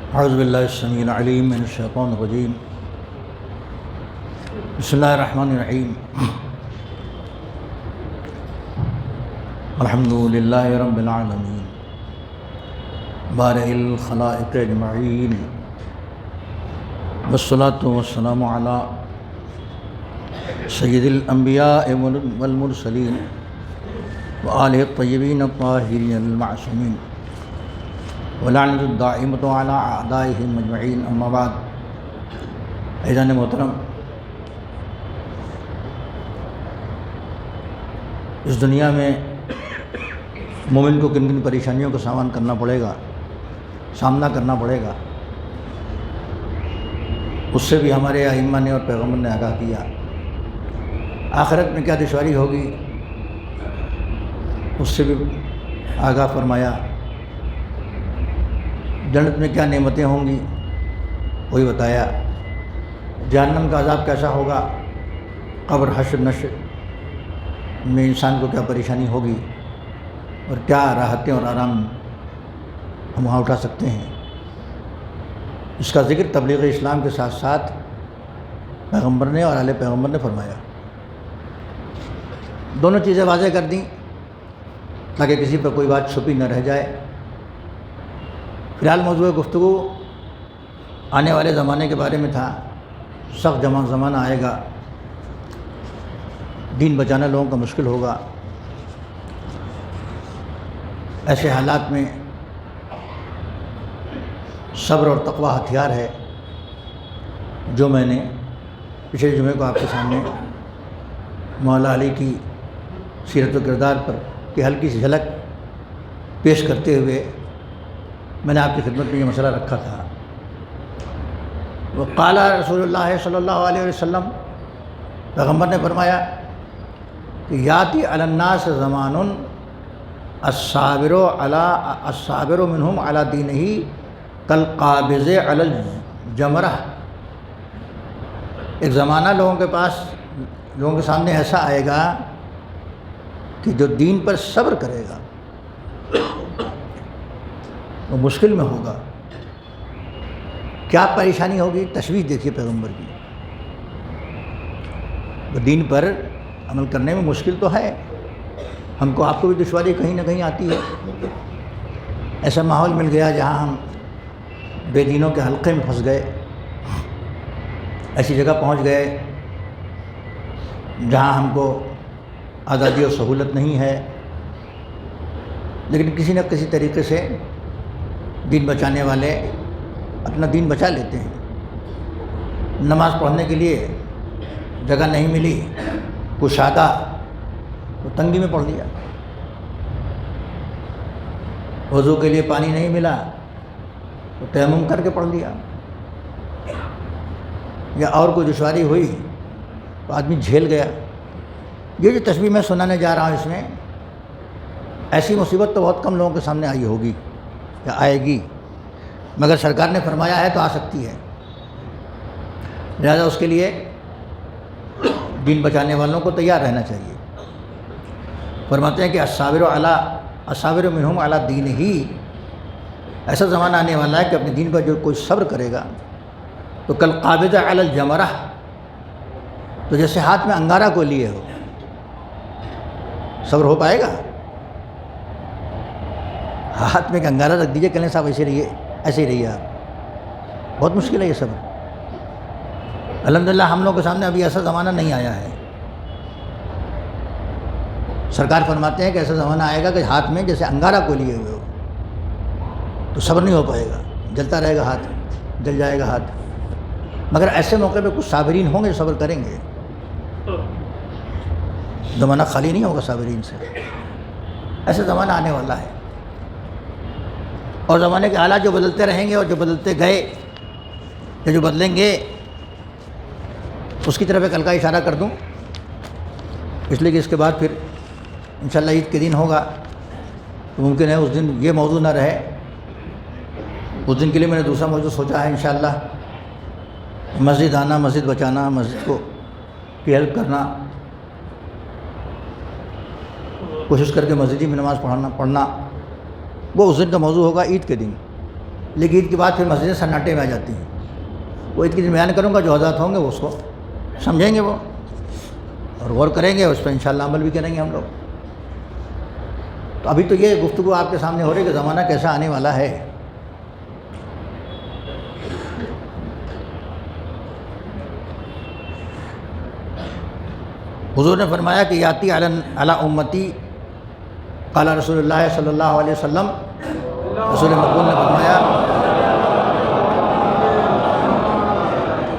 اعوذ باللہ السمیع العلیم من الشیطان الرجیم بسم اللہ الرحمن الرحیم الحمد للہ رب العالمین بارئ الخلائق اجمعین والصلاة والسلام علی سید الانبیاء والمرسلین وآلہ الطیبین الطاہرین المعصومین ولعنت الدائمۃ علی اعدائہم اجمعین، اما بعد۔ عزیزان محترم، اس دنیا میں مومن کو کن کن پریشانیوں کا سامنا کرنا پڑے گا، اس سے بھی ہمارے ائمہ نے اور پیغمبر نے آگاہ کیا۔ آخرت میں کیا دشواری ہوگی اس سے بھی آگاہ فرمایا۔ جنت میں کیا نعمتیں ہوں گی وہی بتایا۔ جہنم کا عذاب کیسا ہوگا، قبر حشر نشر میں انسان کو کیا پریشانی ہوگی اور کیا راحتیں اور آرام ہم وہاں اٹھا سکتے ہیں، اس کا ذکر تبلیغ اسلام کے ساتھ ساتھ پیغمبر نے اور اہل پیغمبر نے فرمایا۔ دونوں چیزیں واضح کر دیں تاکہ کسی پر کوئی بات چھپی نہ رہ جائے۔ فی الحال موضوع گفتگو آنے والے زمانے کے بارے میں تھا۔ سخت زمانہ آئے گا، دین بچانا لوگوں کا مشکل ہوگا۔ ایسے حالات میں صبر اور تقوی ہتھیار ہے، جو میں نے پچھلے جمعے کو آپ کے سامنے مولا علی کی سیرت و کردار پر کی ہلکی سی جھلک پیش کرتے ہوئے میں نے آپ کی خدمت میں یہ مسئلہ رکھا تھا۔ وقال رسول اللہ صلی اللہ علیہ وسلم، پیغمبر نے فرمایا کہ یاتی علی الناس زمان الصابر منہم علی دینہ کالقابض علی الجمرہ۔ ایک زمانہ لوگوں کے سامنے ایسا آئے گا کہ جو دین پر صبر کرے گا وہ مشکل میں ہوگا۔ کیا پریشانی ہوگی، تشویش دیکھیے پیغمبر کی۔ دین پر عمل کرنے میں مشکل تو ہے، ہم کو آپ کو بھی دشواری کہیں نہ کہیں آتی ہے۔ ایسا ماحول مل گیا جہاں ہم بے دینوں کے حلقے میں پھنس گئے، ایسی جگہ پہنچ گئے جہاں ہم کو آزادی اور سہولت نہیں ہے، لیکن کسی نہ کسی طریقے سے دین بچانے والے اپنا دین بچا لیتے ہیں۔ نماز پڑھنے کے لیے جگہ نہیں ملی، کشادہ تو تنگی میں پڑھ لیا۔ وضو کے لیے پانی نہیں ملا تو تیمم کر کے پڑھ لیا، یا اور کوئی دشواری ہوئی تو آدمی جھیل گیا۔ یہ جو تشبیہ میں سنانے جا رہا ہوں، اس میں ایسی مصیبت تو بہت کم لوگوں کے سامنے آئی ہوگی یا آئے گی، مگر سرکار نے فرمایا ہے تو آ سکتی ہے۔ لہذا اس کے لیے دین بچانے والوں کو تیار رہنا چاہیے۔ فرماتے ہیں کہ الصابر منہم علی دینہ، ایسا زمانہ آنے والا ہے کہ اپنے دین پر جو کوئی صبر کرے گا تو کالقابض علی الجمرہ، تو جیسے ہاتھ میں انگارہ کو لیے ہو، صبر ہو پائے گا؟ ہاتھ میں ایک انگارہ رکھ دیجیے، کہنے صاحب ایسے ہی رہیے آپ، بہت مشکل ہے یہ صبر۔ الحمدللہ ہم لوگوں کے سامنے ابھی ایسا زمانہ نہیں آیا ہے۔ سرکار فرماتے ہیں کہ ایسا زمانہ آئے گا کہ ہاتھ میں جیسے انگارہ کو لیے ہوئے ہو، تو صبر نہیں ہو پائے گا، جلتا رہے گا ہاتھ، جل جائے گا ہاتھ۔ مگر ایسے موقع پہ کچھ صابرین ہوں گے جو صبر کریں گے، زمانہ خالی نہیں ہوگا صابرین سے۔ ایسا زمانہ آنے والا ہے، اور زمانے کے حالات جو بدلتے رہیں گے اور جو بدلتے گئے یا جو بدلیں گے، اس کی طرف ایک ہلکا اشارہ کر دوں، اس لیے کہ اس کے بعد پھر انشاءاللہ عید کے دن ہوگا، تو ممکن ہے اس دن یہ موضوع نہ رہے۔ اس دن کے لیے میں نے دوسرا موضوع سوچا ہے انشاءاللہ، مسجد آنا، مسجد بچانا، مسجد کو کی ہیلپ کرنا، کوشش کر کے مسجد میں نماز پڑھنا، وہ اس دن کا موضوع ہوگا، عید کے دن۔ لیکن عید کے بعد پھر مسجدیں سناٹے میں آ جاتی ہیں. وہ عید کے دن بیان کروں گا، جو حضرات ہوں گے وہ اس کو سمجھیں گے وہ اور غور کریں گے، اس پر انشاءاللہ عمل بھی کریں گے ہم لوگ. تو ابھی تو یہ گفتگو آپ کے سامنے ہو رہی ہے کہ زمانہ کیسا آنے والا ہے. حضور نے فرمایا کہ یاتی علی امتی، قال رسول اللہ صلی اللہ علیہ وسلم، رسول مقبول نے فرمایا،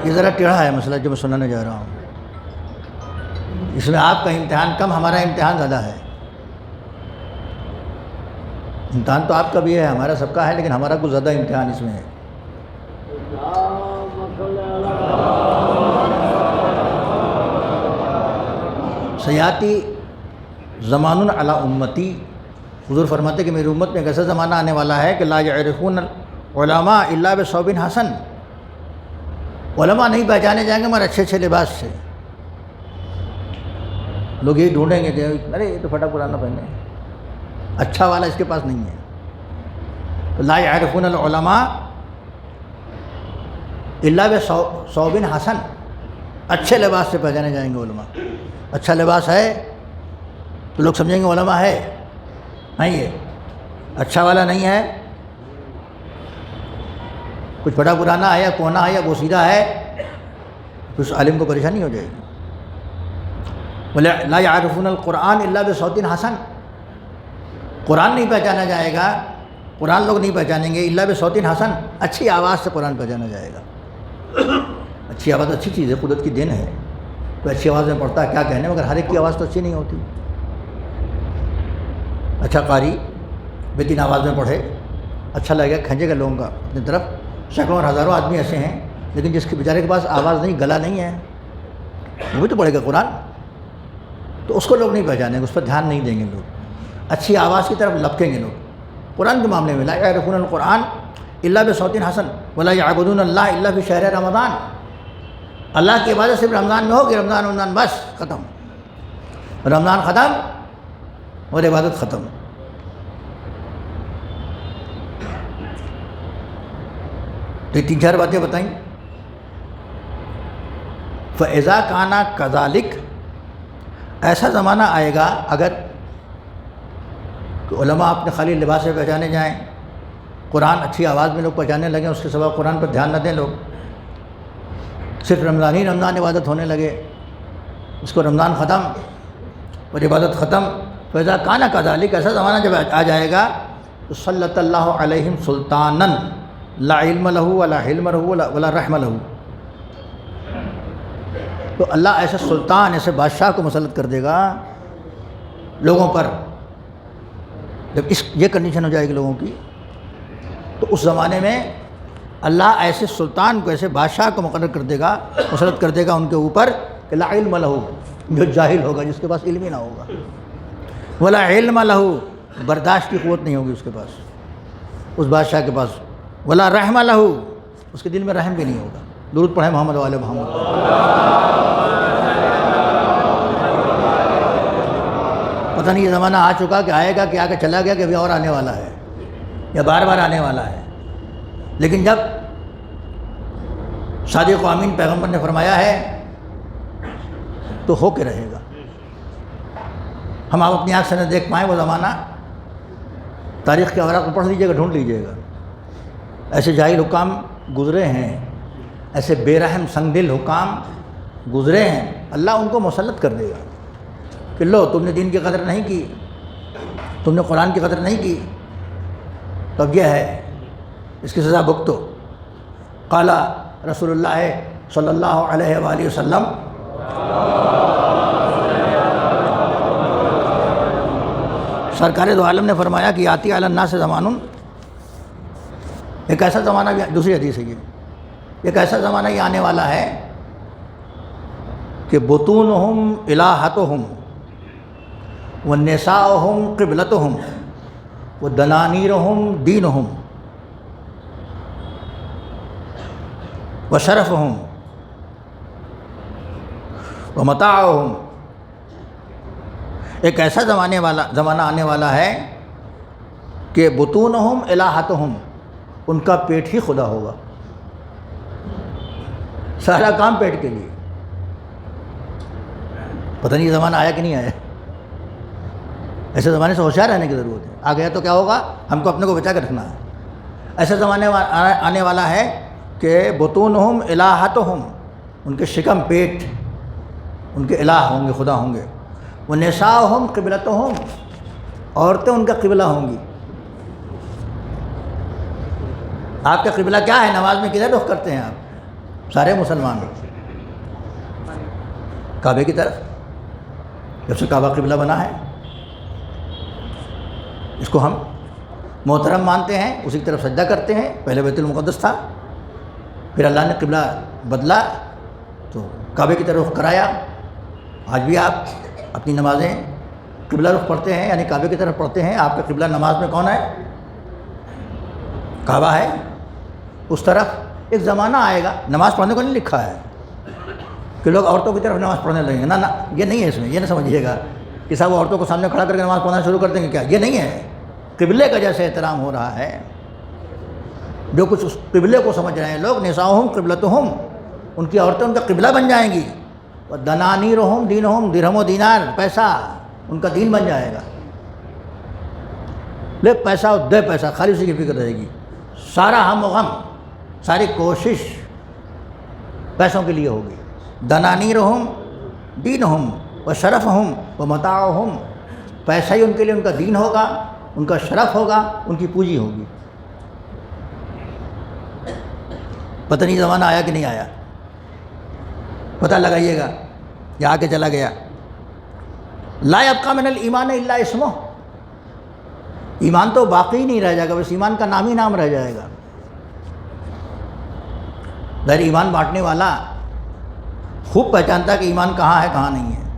یہ ذرا ٹیڑھا ہے مسئلہ جو میں سنانے جا رہا ہوں. اس میں آپ کا امتحان کم، ہمارا امتحان زیادہ ہے. امتحان تو آپ کا بھی ہے، ہمارا سب کا ہے، لیکن ہمارا کچھ زیادہ امتحان اس میں ہے. سیاتی زمان علی امتی، حضور فرماتے کہ میری امت میں ایک ایسا زمانہ آنے والا ہے کہ لا یعرفون علماء الا بثوب حسن، علماء نہیں پہچانے جائیں گے مگر اچھے اچھے لباس سے. لوگ یہی ڈھونڈیں گے کہ ارے یہ تو پھٹا پرانا پہنے، اچھا والا اس کے پاس نہیں ہے. تو لا یعرفون العلماء الا بثوب حسن، اچھے لباس سے پہچانے جائیں گے علماء. اچھا لباس ہے تو لوگ سمجھیں گے علماء ہے، نہیں ہے. اچھا والا نہیں ہے، کچھ بڑا پرانا ہے یا کونا ہے یا بوسیدہ ہے، تو اس عالم کو پریشانی ہو جائے گی. لا یعرفون القرآن الا بصوت حسن، قرآن نہیں پہچانا جائے گا، قرآن لوگ نہیں پہچانیں گے الا بصوت حسن، اچھی آواز سے قرآن پہچانا جائے گا. اچھی آواز اچھی چیز ہے، قدرت کی دین ہے. کوئی اچھی آواز میں پڑھتا ہے کیا کہنے، مگر ہر ایک کی آواز تو اچھی نہیں ہوتی. اچھا قاری بہترین آواز میں پڑھے، اچھا لگے گا، کھینچے گا لوگوں کا اپنی طرف. سینکڑوں اور ہزاروں آدمی ایسے ہیں لیکن جس کے بیچارے کے پاس آواز نہیں، گلا نہیں ہے، وہ بھی تو پڑھے گا قرآن، تو اس کو لوگ نہیں پہچانیں گے، اس پر دھیان نہیں دیں گے لوگ. اچھی آواز کی طرف لپکیں گے لوگ. قرآن کے معاملے میں لا یعرفون القرآن الا بصوت حسن ولا یعبدون اللہ الا فی شہر رمضان، اللہ کی عبادت صرف رمضان میں ہو کہ رمضان بس ختم، رمضان ختم اور عبادت ختم. تو یہ 3-4 باتیں بتائیں. فَإِذَا كَانَ كَذَلِكَ، ایسا زمانہ آئے گا اگر کہ علماء اپنے خالی لباس سے پہچانے جائیں، قرآن اچھی آواز میں لوگ پہچانے لگیں، اس کے سوا قرآن پر دھیان نہ دیں لوگ، صرف رمضان ہی رمضان عبادت ہونے لگے، اس کو رمضان ختم اور عبادت ختم. فَإِذَا كَانَ كَذَلِكَ، ایسا زمانہ جب آ جائے گا تو صَلَّتَ اللَّهُ عَلَيْهِمْ سُلْطَانًا لا علم له ولا حلم له ولا رحم له، تو اللہ ایسے سلطان، ایسے بادشاہ کو مسلط کر دے گا لوگوں پر. جب یہ کنڈیشن ہو جائے گی لوگوں کی، تو اس زمانے میں اللہ ایسے سلطان کو، ایسے بادشاہ کو مقرر کر دے گا، مسلط کر دے گا ان کے اوپر کہ لا علم له، جو جاہل ہوگا، جس کے پاس علم ہی نہ ہوگا، ولا علم له، برداشت کی قوت نہیں ہوگی اس کے پاس، اس بادشاہ کے پاس، ولا رحم له، اس کے دل میں رحم بھی نہیں ہوگا. درود پڑھیں محمد والے محمد. پتہ نہیں یہ زمانہ آ چکا کہ آئے گا کہ آ کے چلا گیا کہ ابھی اور آنے والا ہے یا بار بار آنے والا ہے. لیکن جب صادق و امین پیغمبر نے فرمایا ہے تو ہو کے رہے گا. ہم آپ اپنی آنکھ سے نہ دیکھ پائیں وہ زمانہ، تاریخ کے اوراق کو پڑھ لیجیے گا، ڈھونڈ لیجیے گا. ایسے جاہل حکام گزرے ہیں، ایسے بے رحم سنگ دل حکام گزرے ہیں، اللہ ان کو مسلط کر دے گا کہ لو تم نے دین کی قدر نہیں کی، تم نے قرآن کی قدر نہیں کی، تو اب یہ ہے، اس کی سزا بھگتو. قال رسول اللہ صلی اللہ علیہ وآلہ وسلم، سرکار دو عالم نے فرمایا کہ آتی علی الناس زمان، ایک ایسا زمانہ بھی، دوسری حدیث ہے یہ، ایک ایسا زمانہ یہ آنے والا ہے کہ بطونہم الہتہم والنساؤہم قبلتہم ودنانیرہم دینہم وشرفہم ومتاعہم. ایک ایسا زمانہ آنے والا ہے کہ بطونہم الہتہم، ان کا پیٹ ہی خدا ہوگا، سارا کام پیٹ کے لیے۔ پتہ نہیں یہ زمانہ آیا کہ نہیں آیا، ایسے زمانے سے ہوشیار رہنے کی ضرورت ہے۔ آ گیا تو کیا ہوگا، ہم کو اپنے کو بچا کے رکھنا ہے۔ ایسے زمانے آنے والا ہے کہ بطونہم الہتہم، ان کے شکم پیٹ ان کے الہ ہوں گے، خدا ہوں گے۔ ونساؤہم قبلتہم، عورتیں ان کا قبلہ ہوں گی۔ آپ کا قبلہ کیا ہے؟ نماز میں کدھر رخ کرتے ہیں آپ سارے مسلمان؟ کعبے کی طرف، جب سے کعبہ قبلہ بنا ہے اس کو ہم محترم مانتے ہیں، اسی کی طرف سجدہ کرتے ہیں۔ پہلے بیت المقدس تھا، پھر اللہ نے قبلہ بدلا تو کعبے کی طرف رخ کرایا۔ آج بھی آپ اپنی نمازیں قبلہ رخ پڑھتے ہیں، یعنی کعبے کی طرف پڑھتے ہیں۔ آپ کا قبلہ نماز میں کون ہے؟ کعبہ ہے۔ اس طرف ایک زمانہ آئے گا، نماز پڑھنے کو نہیں لکھا ہے کہ لوگ عورتوں کی طرف نماز پڑھنے لگیں گے، نہ یہ نہیں ہے اس میں، یہ نہ سمجھیے گا کہ صاحب وہ عورتوں کو سامنے کھڑا کر کے نماز پڑھنا شروع کر دیں گے کیا، یہ نہیں ہے۔ قبلے کا جیسے احترام ہو رہا ہے، جو کچھ اس قبلے کو سمجھ رہے ہیں لوگ، نساؤہم قبلتہم، ان کی عورتیں ان کا قبلہ بن جائیں گی۔ دنانیرہم دینہم، درہم و دینار، پیسہ ان کا دین بن جائے گا۔ لے پیسہ اور دے پیسہ، خالی اسی کی فکر رہے گی۔ سارا ہم و غم، ساری کوشش پیسوں کے لیے ہوگی۔ دنانیرہم دینہم و شرفہم و متاعہم، پیسہ ہی ان کے لیے ان کا دین ہوگا، ان کا شرف ہوگا، ان کی پونجی ہوگی۔ پتہ نہیں زمانہ آیا کہ نہیں آیا، پتہ لگائیے گا، یہ آ کے چلا گیا۔ لا یبقی من الایمان الا اسمہ، ایمان تو باقی نہیں رہ جائے گا، بس ایمان کا نام ہی نام رہ جائے گا۔ ظاہر ایمان بانٹنے والا خوب پہچانتا ہے کہ ایمان کہاں ہے کہاں نہیں ہے۔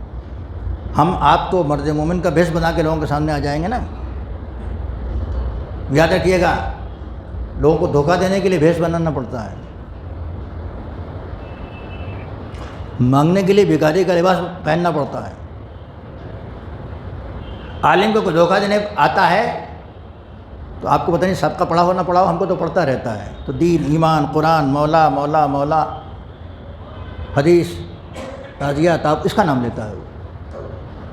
ہم آپ تو مرد مومن کا بھیس بنا کے لوگوں کے سامنے آ جائیں گے نا، یاد رکھیے گا، لوگوں کو دھوکہ دینے کے لیے بھیس بنانا پڑتا ہے، مانگنے کے لیے بھکاری کا لباس پہننا پڑتا ہے۔ عالم کو کوئی دھوکہ دینے آتا ہے تو آپ کو پتہ نہیں سب کا پڑھا ہو نہ پڑھا ہو، ہم کو تو پڑھتا رہتا ہے، تو دین، ایمان، قرآن، مولا مولا مولا، حدیث، تعزیہ، اس کا نام لیتا ہے وہ،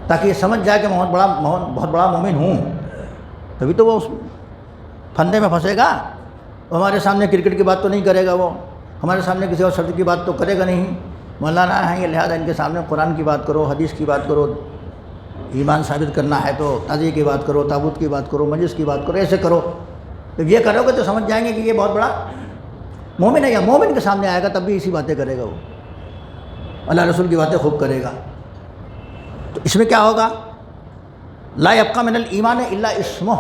تاکہ یہ سمجھ جائے کہ بہت بڑا مومن ہوں، تبھی تو وہ اس پھندے میں پھنسے گا۔ ہمارے سامنے کرکٹ کی بات تو نہیں کرے گا، وہ ہمارے سامنے کسی اور شبد کی بات تو کرے گا نہیں، مولانا ہیں یہ، لہٰذا ان کے سامنے قرآن کی بات کرو، حدیث کی بات کرو، ایمان ثابت کرنا ہے تو تعزیہ کی بات کرو، تابوت کی بات کرو، مجلس کی بات کرو، ایسے کرو۔ جب یہ کرو گے تو سمجھ جائیں گے کہ یہ بہت بڑا مومن ہے، یا مومن کے سامنے آئے گا تب بھی اسی باتیں کرے گا، وہ اللہ رسول کی باتیں خوب کرے گا۔ تو اس میں کیا ہوگا، لا یبقی من الایمان الا اسمہ،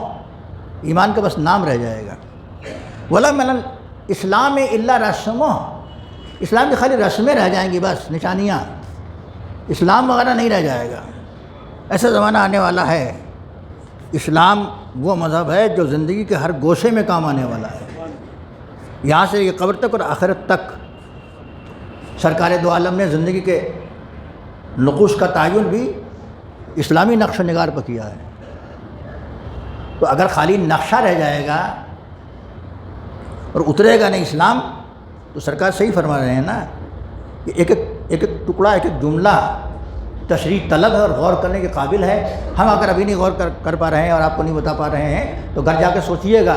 ایمان کا بس نام رہ جائے گا۔ ولا من الاسلام الا رسمہ، اسلام کی خالی رسمیں رہ جائیں گی، بس نشانیاں، اسلام وغیرہ نہیں رہ جائے گا۔ ایسا زمانہ آنے والا ہے، اسلام وہ مذہب ہے جو زندگی کے ہر گوشے میں کام آنے والا ہے، یہاں سے یہ قبر تک اور آخرت تک۔ سرکار دو عالم نے زندگی کے نقوش کا تعین بھی اسلامی نقش و نگار پر کیا ہے۔ تو اگر خالی نقشہ رہ جائے گا اور اترے گا نہیں اسلام، تو سرکار صحیح فرما رہے ہیں نا کہ ایک ایک ٹکڑا، ایک ایک جملہ تشریح طلب ہے اور غور کرنے کے قابل ہے۔ ہم اگر ابھی نہیں غور کر پا رہے ہیں اور آپ کو نہیں بتا پا رہے ہیں تو گھر جا کے سوچئے گا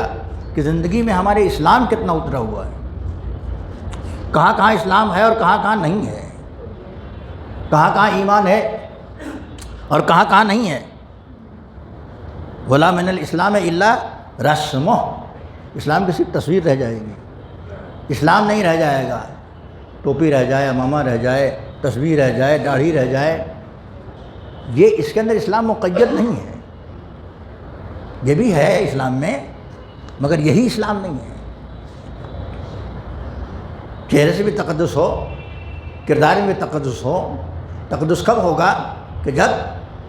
کہ زندگی میں ہمارے اسلام کتنا اترا ہوا ہے، کہاں کہاں اسلام ہے اور کہاں کہاں نہیں ہے، کہاں کہاں ایمان ہے اور کہاں کہاں نہیں ہے۔ ولا من الاسلام الا رسمہ، اسلام کی صرف تصویر رہ جائے گی، اسلام نہیں رہ جائے گا۔ ٹوپی رہ جائے، امامہ رہ جائے، تصویر رہ جائے، داڑھی رہ جائے، یہ اس کے اندر اسلام مقید نہیں ہے۔ یہ بھی ہے اسلام میں، مگر یہی اسلام نہیں ہے۔ چہرے سے بھی تقدس ہو، کردار میں بھی تقدس ہو۔ تقدس کب ہوگا؟ کہ جب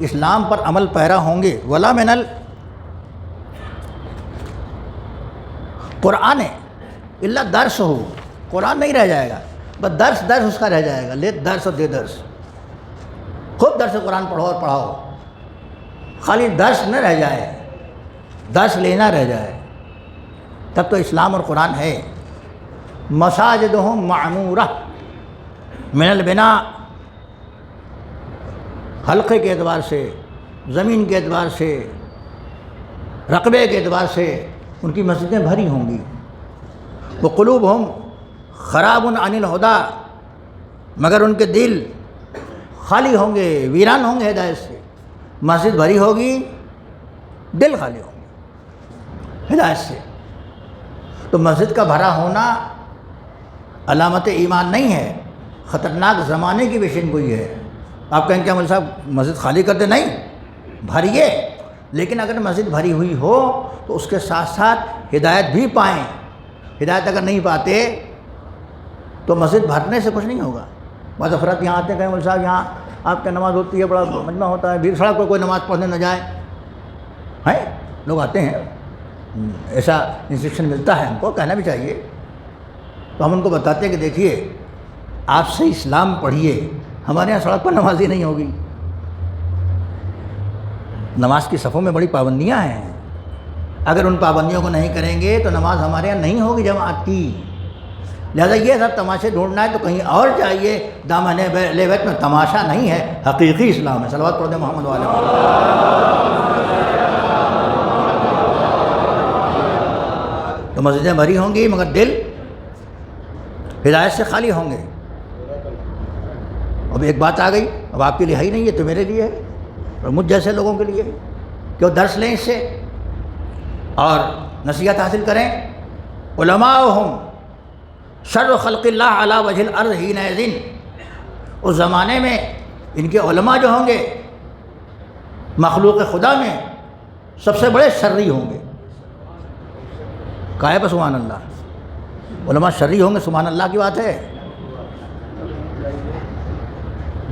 اسلام پر عمل پیرا ہوں گے۔ ولا من قرآن الا درس ہو، قرآن نہیں رہ جائے گا، بس درس اس کا رہ جائے گا، لے درس اور دے درس۔ خوب درس قرآن پڑھو اور پڑھاؤ، خالی درس نہ رہ جائے، درس لینا رہ جائے۔ تب تو اسلام اور قرآن ہے۔ مساجدہم معمورہ من البناء، حلقے کے اعتبار سے، زمین کے اعتبار سے، رقبے کے اعتبار سے ان کی مسجدیں بھری ہوں گی۔ وقلوبہم خراب عن الہدیٰ، مگر ان کے دل خالی ہوں گے، ویران ہوں گے ہدایت سے۔ مسجد بھری ہوگی، دل خالی ہوں گے ہدایت سے۔ تو مسجد کا بھرا ہونا علامت ایمان نہیں ہے، خطرناک زمانے کی پیشین گوئی ہے۔ آپ کہیں کیا مولوی صاحب مسجد خالی کر دیں؟ نہیں، بھریے، لیکن اگر مسجد بھری ہوئی ہو تو اس کے ساتھ ساتھ ہدایت بھی پائیں۔ ہدایت اگر نہیں پاتے تو مسجد بھرنے سے کچھ نہیں ہوگا۔ بعض افراد یہاں آتے ہیں کہ مولوی صاحب یہاں آپ کی نماز ہوتی ہے، بڑا مجمع ہوتا ہے، بھیڑ سڑک پر کوئی نماز پڑھنے نہ جائے، ہیں لوگ آتے ہیں، ایسا انسٹرکشن ملتا ہے، ہم کو کہنا بھی چاہیے۔ تو ہم ان کو بتاتے ہیں کہ دیکھیے آپ سے اسلام پڑھیے، ہمارے یہاں سڑک پر نمازی نہیں ہوگی۔ نماز کی صفوں میں بڑی پابندیاں ہیں، اگر ان پابندیوں کو نہیں کریں گے تو نماز ہمارے یہاں نہیں ہوگی جماعت کی۔ لہذا یہ سب تماشے ڈھونڈنا ہے تو کہیں اور جائیے، دامن اہل بیت میں تماشا نہیں ہے، حقیقی اسلام ہے۔ صلوات پڑھ دیں محمد والے تو مسجدیں بھری ہوں گی مگر دل ہدایت سے خالی ہوں گے۔ اب ایک بات آ گئی، اب آپ کے لیے ہی نہیں ہے تو میرے لیے ہے اور مجھ جیسے لوگوں کے لیے، کہ وہ درس لیں اس سے اور نصیحت حاصل کریں۔ علماؤہم شر خلق اللہ علی وجہ الارض حینئذ، اس زمانے میں ان کے علماء جو ہوں گے مخلوق خدا میں سب سے بڑے شرری ہوں گے۔ کہا ہے سبحان اللہ، علماء شرری ہوں گے، سبحان اللہ کی بات ہے،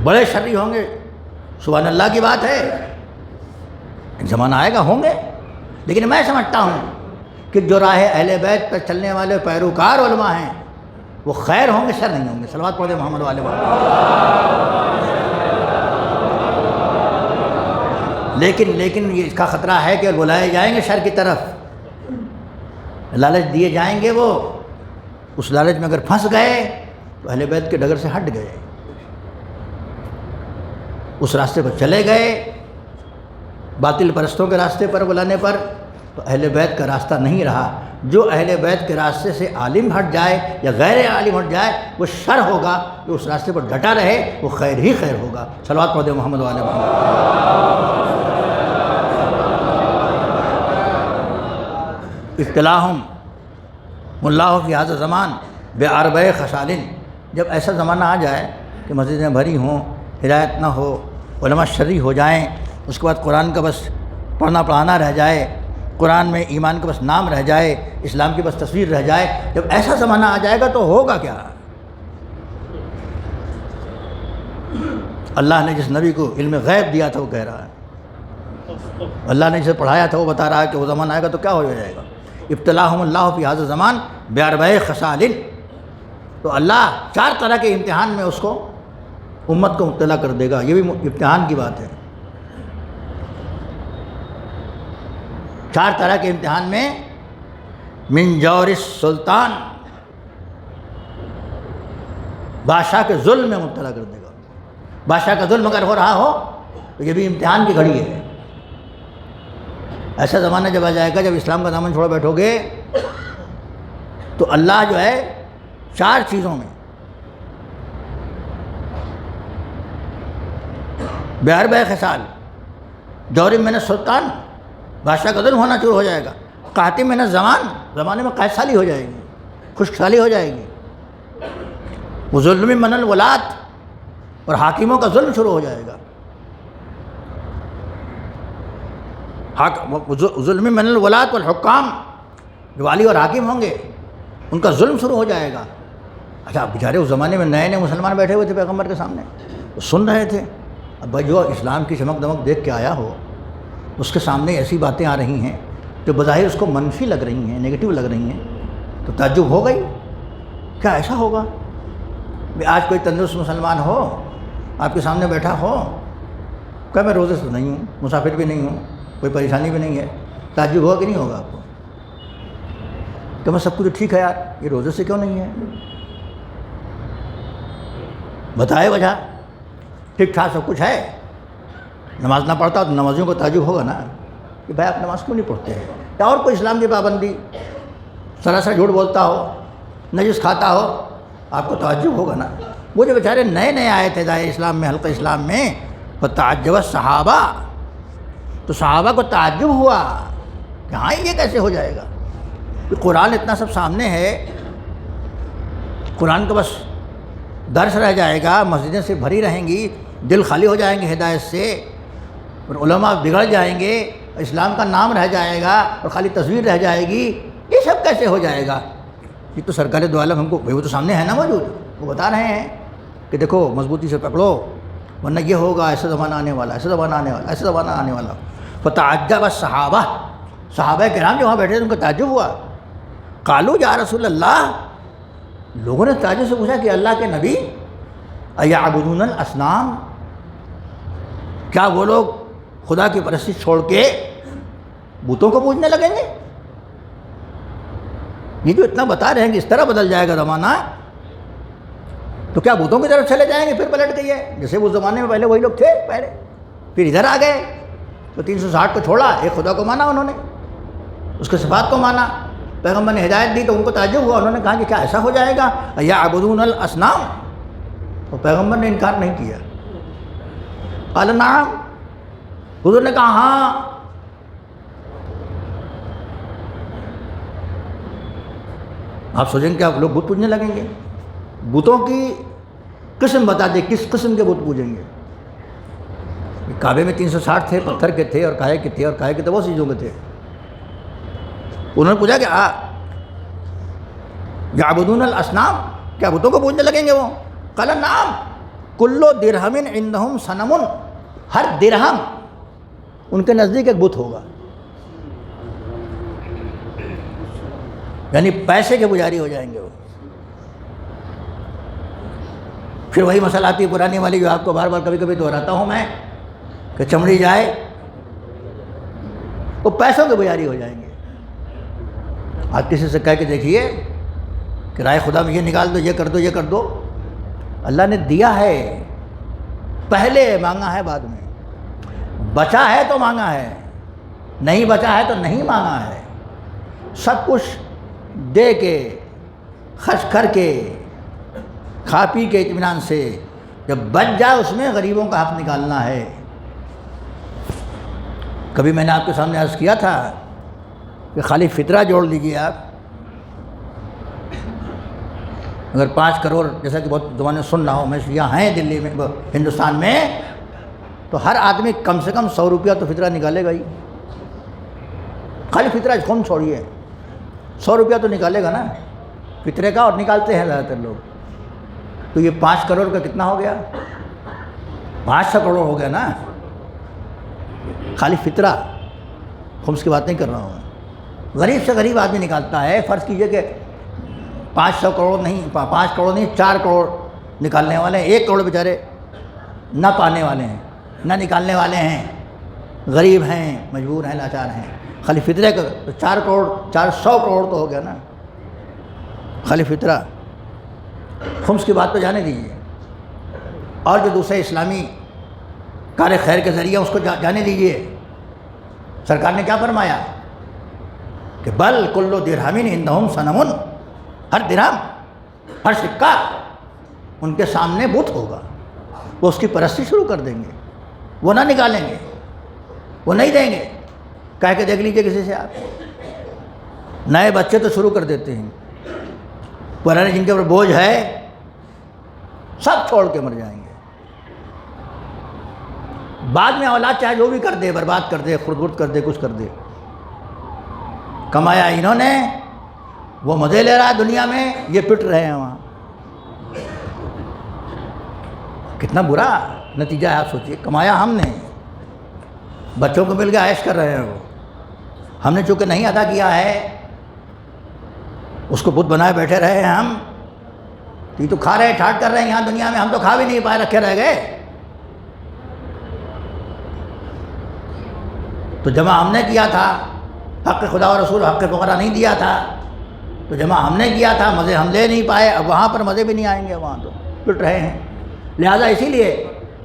بڑے شرری ہوں گے، سبحان اللہ کی بات ہے۔ ایک زمانہ آئے گا ہوں گے، لیکن میں سمجھتا ہوں کہ جو راہ اہل بیت پر چلنے والے پیروکار علماء ہیں وہ خیر ہوں گے، شر نہیں ہوں گے۔ صلوات پڑھیں محمد والے لیکن یہ اس کا خطرہ ہے کہ بلائے جائیں گے شر کی طرف، لالچ دیے جائیں گے، وہ اس لالچ میں اگر پھنس گئے تو اہل بیت کے ڈگر سے ہٹ گئے، اس راستے پر چلے گئے، باطل پرستوں کے راستے پر بلانے پر، تو اہل بیت کا راستہ نہیں رہا۔ جو اہل بیت کے راستے سے عالم ہٹ جائے یا غیر عالم ہٹ جائے وہ شر ہوگا، جو اس راستے پر ڈٹا رہے وہ خیر ہی خیر ہوگا۔ صلوات پڑھ دیں محمد والے محمد۔ ابتلاہم اللہ فی ھذا الزمان باربع خصال، جب ایسا زمانہ آ جائے کہ مسجدیں بھری ہوں، ہدایت نہ ہو، علماء شرعی ہو جائیں، اس کے بعد قرآن کا بس پڑھنا پڑھانا رہ جائے، قرآن میں ایمان کا بس نام رہ جائے، اسلام کی بس تصویر رہ جائے، جب ایسا زمانہ آ جائے گا تو ہوگا کیا؟ اللہ نے جس نبی کو علم غیب دیا تھا وہ کہہ رہا ہے، اللہ نے جسے پڑھایا تھا وہ بتا رہا ہے کہ وہ زمانہ آئے گا تو کیا ہو جائے گا۔ ابتلاہم اللہ فی ھذا الزمان باربع خصال، تو اللہ 4 طرح کے امتحان میں اس کو امت کو مبتلا کر دے گا، یہ بھی امتحان کی بات ہے۔ 4 طرح کے امتحان میں، من جور السلطان، بادشاہ کے ظلم میں مبتلا کر دے گا۔ بادشاہ کا ظلم اگر ہو رہا ہو تو یہ بھی امتحان کی گھڑی ہے۔ ایسا زمانہ جب آ جائے گا جب اسلام کا دامن چھوڑ بیٹھو گے تو اللہ جو ہے 4 چیزوں میں باربع خصال، جور من السلطان، بادشاہ کا ظلم ہونا شروع ہو جائے گا، قحط من الزمان، زمانے میں قحط سالی ہو جائے گی، خشک سالی ہو جائے گی، وہ ظلم من الولات، اور حاکموں کا ظلم شروع ہو جائے گا، ظلم من الولات والحکام، جو والی اور حاکم ہوں گے ان کا ظلم شروع ہو جائے گا۔ اچھا بیچارے اس زمانے میں نئے مسلمان بیٹھے ہوئے تھے پیغمبر کے سامنے، وہ سن رہے تھے، اب بھائی جو اسلام کی چمک دمک دیکھ کے آیا ہو اس کے سامنے ایسی باتیں آ رہی ہیں جو بظاہر اس کو منفی لگ رہی ہیں، نیگیٹو لگ رہی ہیں، تو تعجب ہو گئی، کیا ایسا ہوگا؟ آج کوئی تندرست مسلمان ہو آپ کے سامنے بیٹھا ہو کہ میں روزے سے نہیں ہوں، مسافر بھی نہیں ہوں، کوئی پریشانی بھی نہیں ہے، تعجب ہوگا کہ نہیں ہوگا آپ کو؟ کہ میں سب کچھ ٹھیک ہے یار، یہ روزے سے کیوں نہیں ہے؟ بتائے وجہ، ٹھیک ٹھاک سب کچھ ہے، نماز نہ پڑھتا تو نمازیوں کو تعجب ہوگا نا کہ بھائی آپ نماز کیوں نہیں پڑھتے ہیں، یا اور کوئی اسلام کی پابندی، سراسر جھوٹ بولتا ہو، نجس کھاتا ہو، آپ کو تعجب ہوگا نا۔ وہ جو بیچارے نئے نئے آئے تھے دائرہ اسلام میں، حلقہ اسلام میں، فتعجب الصحابہ، تو صحابہ کو تعجب ہوا کہ ہاں یہ کیسے ہو جائے گا، کہ قرآن اتنا سب سامنے ہے، قرآن کا بس درس رہ جائے گا، مسجدیں سے بھری رہیں گی، دل خالی ہو جائیں گے ہدایت سے، اور علماء بگڑ جائیں گے، اسلام کا نام رہ جائے گا اور خالی تصویر رہ جائے گی، یہ سب کیسے ہو جائے گا؟ یہ تو سرکار دو عالم ہم کو، وہ تو سامنے ہے نا موجود، وہ بتا رہے ہیں کہ دیکھو مضبوطی سے پکڑو ورنہ یہ ہوگا، ایسا زمانہ آنے والا، ایسا زمانہ آنے والا، ایسا زمانہ آنے والا۔ فتعجب الصحابہ، صحابہ کرام جو وہاں بیٹھے تھے ان کو تعجب ہوا، قالوا یا رسول اللہ، لوگوں نے تعجب سے پوچھا کہ اللہ کے نبی، ایعبدون الاصنام، کیا وہ لوگ خدا کی پرستش چھوڑ کے بتوں کو پوجنے لگیں گے؟ یہ جو اتنا بتا رہے ہیں کہ اس طرح بدل جائے گا زمانہ، تو کیا بتوں کی طرف چلے جائیں گے؟ پھر پلٹ گئی ہے، جیسے اس زمانے میں پہلے وہی لوگ تھے پہلے، پھر ادھر آ گئے تو 360 کو چھوڑا، ایک خدا کو مانا انہوں نے، اس کے صفات کو مانا، پیغمبر نے ہدایت دی تو ان کو تعجب ہوا، انہوں نے کہا کہ کیا ایسا ہو جائے گا؟ یعبدون الاصنام، تو پیغمبر نے انکار نہیں کیا، قال نعم، حضور نے کہا ہاں۔ آپ سوچیں کہ آپ لوگ بت پوجنے لگیں گے؟ بتوں کی قسم بتا دیں، کس قسم کے بت پوجیں گے؟ کعبے میں 360 تھے، پتھر کے تھے اور کاہے کے تھے، اور کاہے کے تو بہت چیزوں کے تھے۔ انہوں نے پوچھا کہ یعبدون الاصنام، کیا بتوں کو پوجنے لگیں گے وہ؟ قال نعم، کل درہم عندہم صنم، ہر درہم ان کے نزدیک ایک بت ہوگا، یعنی پیسے کے پجاری ہو جائیں گے وہ۔ پھر وہی مسئلہ آتی ہے پرانی والی جو آپ کو بار بار کبھی کبھی دہراتا ہوں میں، کہ چمڑی جائے وہ پیسوں کے پجاری ہو جائیں گے۔ آپ کسی سے کہہ کے دیکھیے کہ رائے خدا میں یہ نکال دو، یہ کر دو، یہ کر دو، اللہ نے دیا ہے، پہلے مانگا ہے، بعد میں بچا ہے تو مانگا ہے، نہیں بچا ہے تو نہیں مانگا ہے، سب کچھ دے کے، خرچ کر کے، کھا پی کے اطمینان سے، جب بچ جائے اس میں غریبوں کا حق نکالنا ہے۔ کبھی میں نے آپ کے سامنے عرض کیا تھا کہ خالی فطرہ جوڑ لیجیے آپ، اگر 5 کروڑ، جیسا کہ بہت زمانے سن رہا ہوں میں، یہاں ہیں دلی میں، ہندوستان میں، تو ہر آدمی کم سے کم 100 روپیہ تو فطرہ نکالے گا ہی، خالی فطرہ خون چھوڑیے، 100 روپیہ تو نکالے گا نا فطرے کا، اور نکالتے ہیں زیادہ تر لوگ۔ تو یہ 5 کروڑ کا کتنا ہو گیا؟ 500 کروڑ ہو گیا نا، خالی فطرہ، خمس کی بات نہیں کر رہا ہوں، غریب سے غریب آدمی نکالتا ہے۔ فرض کیجئے کہ 500 کروڑ نہیں، 5 کروڑ نہیں، 4 کروڑ نکالنے والے ہیں، 1 کروڑ بیچارے نہ پانے والے ہیں، نہ نکالنے والے ہیں، غریب ہیں، مجبور ہیں، لاچار ہیں، خالی فطرے کا تو 4 کروڑ، 400 کروڑ تو ہو گیا نا خالی فطرہ۔ خمس کی بات تو جانے دیجیے، اور جو دوسرے اسلامی کار خیر کے ذریعے اس کو جانے دیجیے۔ سرکار نے کیا فرمایا کہ بل کل درہم عندہم صنم، ہر درہم، ہر سکہ ان کے سامنے بت ہوگا، وہ اس کی پرستی شروع کر دیں گے، وہ نہ نکالیں گے، وہ نہیں دیں گے۔ کہہ کے دیکھ لیجیے کسی سے آپ، نئے بچے تو شروع کر دیتے ہیں، پرانے جن کے اوپر بوجھ ہے سب چھوڑ کے مر جائیں گے، بعد میں اولاد چاہے جو بھی کر دے، برباد کر دے، خرد کر دے، کچھ کر دے، کمایا انہوں نے، وہ مزے لے رہا ہے دنیا میں، یہ پٹ رہے ہیں وہاں۔ کتنا برا نتیجہ ہے آپ سوچیے، کمایا ہم نے، بچوں کو مل کے عیش کر رہے ہیں، وہ ہم نے چونکہ نہیں ادا کیا ہے، اس کو بت بنائے بیٹھے رہے ہیں ہم، یہ تو کھا رہے ٹھاٹ کر رہے ہیں یہاں دنیا میں، ہم تو کھا بھی نہیں پائے، رکھے رہ گئے۔ تو جمع ہم نے کیا تھا، حق خدا و رسول، حق فقراء نہیں دیا تھا، تو جمع ہم نے کیا تھا، مزے ہم لے نہیں پائے، اب وہاں پر مزے بھی نہیں آئیں گے، وہاں تو پٹ رہے ہیں۔ لہٰذا اسی لیے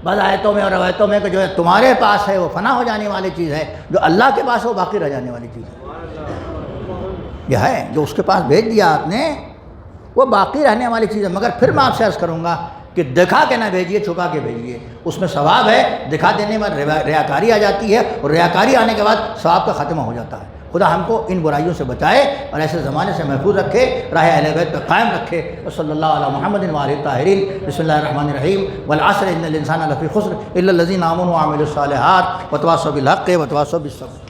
بعض آیتوں میں اور روایتوں میں کہ جو ہے تمہارے پاس ہے وہ فنا ہو جانے والی چیز ہے، جو اللہ کے پاس ہے وہ باقی رہ جانے والی چیز ہے۔ یہ ہے جو اس کے پاس بھیج دیا آپ نے وہ باقی رہنے والی چیز ہے۔ مگر پھر میں آپ سے عرض کروں گا کہ دکھا کے نہ بھیجیے، چھپا کے بھیجیے، اس میں ثواب ہے۔ دکھا دینے میں ریاکاری آ جاتی ہے، اور ریاکاری آنے کے بعد ثواب کا خاتمہ ہو جاتا ہے۔ خدا ہم کو ان برائیوں سے بچائے اور ایسے زمانے سے محفوظ رکھے، راہ اہل بیت پہ قائم رکھے۔ وصلی اللہ علی محمد وآلہ الطاہرین۔ بسم اللہ الرحمن الرحیم۔ والعصر ان الانسان لفی خسر الا الذین آمنوا وعملوا الصالحات وتواصوا بالحق وتواصوا بالصبر۔